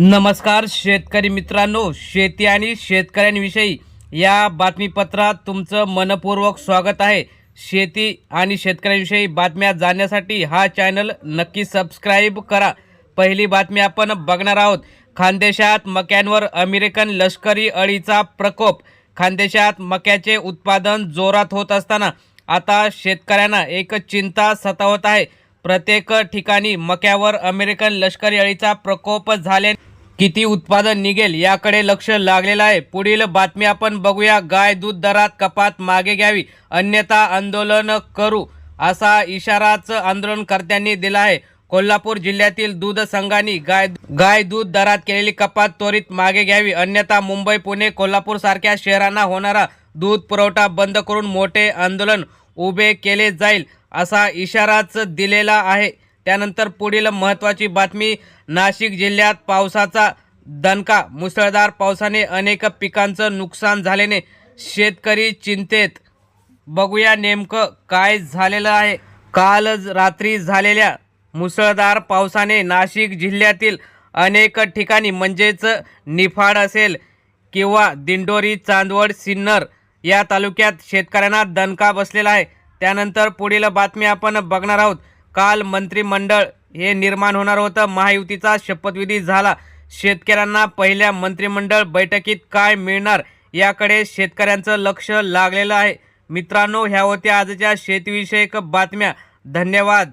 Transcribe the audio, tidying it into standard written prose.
नमस्कार शेतकरी मित्रांनो, शेती आणि शेतकऱ्यांविषयी या बातमीपत्रात तुमचं मनपूर्वक स्वागत आहे। शेती आणि शेतकऱ्यांविषयी बातम्या जाणण्यासाठी हा चॅनल नक्की सबस्क्राइब करा। पहिली बातमी आपण बघणार आहोत। खानदेशात मक्यांवर अमेरिकन लष्करी अळीचा प्रकोप। खानदेशात मक्याचे उत्पादन जोरात होत असताना आता शेतकऱ्यांना एक चिंता सतावत आहे। प्रत्येक ठिकाणी मक्यावर अमेरिकन लष्करी अळीचा प्रकोप झाल्याने किती उत्पादन निघेल याकडे लक्ष लागलेलं आहे। पुढील बातमी आपण बघूया। गाय दूध दरात कपात मागे घ्यावी अन्यथा आंदोलन करू असा इशाराच आंदोलनकर्त्यांनी दिला आहे। कोल्हापूर जिल्ह्यातील दूध संघांनी गाय दूध दरात केलेली कपात त्वरित मागे घ्यावी अन्यथा मुंबई, पुणे, कोल्हापूर सारख्या शहरांना होणारा दूध पुरवठा बंद करून मोठे आंदोलन उभे केले जाईल असा इशाराच दिलेला आहे। त्यानंतर पुढील महत्त्वाची बातमी। नाशिक जिल्ह्यात पावसाचा दणका। मुसळधार पावसाने अनेक पिकांचं नुकसान झाल्याने शेतकरी चिंतेत। बघूया नेमकं काय झालेलं आहे। काल रात्री झालेल्या मुसळधार पावसाने नाशिक जिल्ह्यातील अनेक ठिकाणी म्हणजेच निफाड असेल किंवा दिंडोरी, चांदवड, सिन्नर या तालुक्यात शेतकऱ्यांना दणका बसलेला आहे। त्यानंतर पुढील बातमी आपण बघणार आहोत। काल मंत्रिमंडळ हे निर्माण होणार होतं। महायुतीचा शपथविधी झाला। शेतकऱ्यांना पहिल्या मंत्रिमंडळ बैठकीत काय मिळणार याकडे शेतकऱ्यांचं लक्ष लागलेलं आहे। मित्रांनो, ह्या होत्या आजच्या शेतीविषयक बातम्या। धन्यवाद।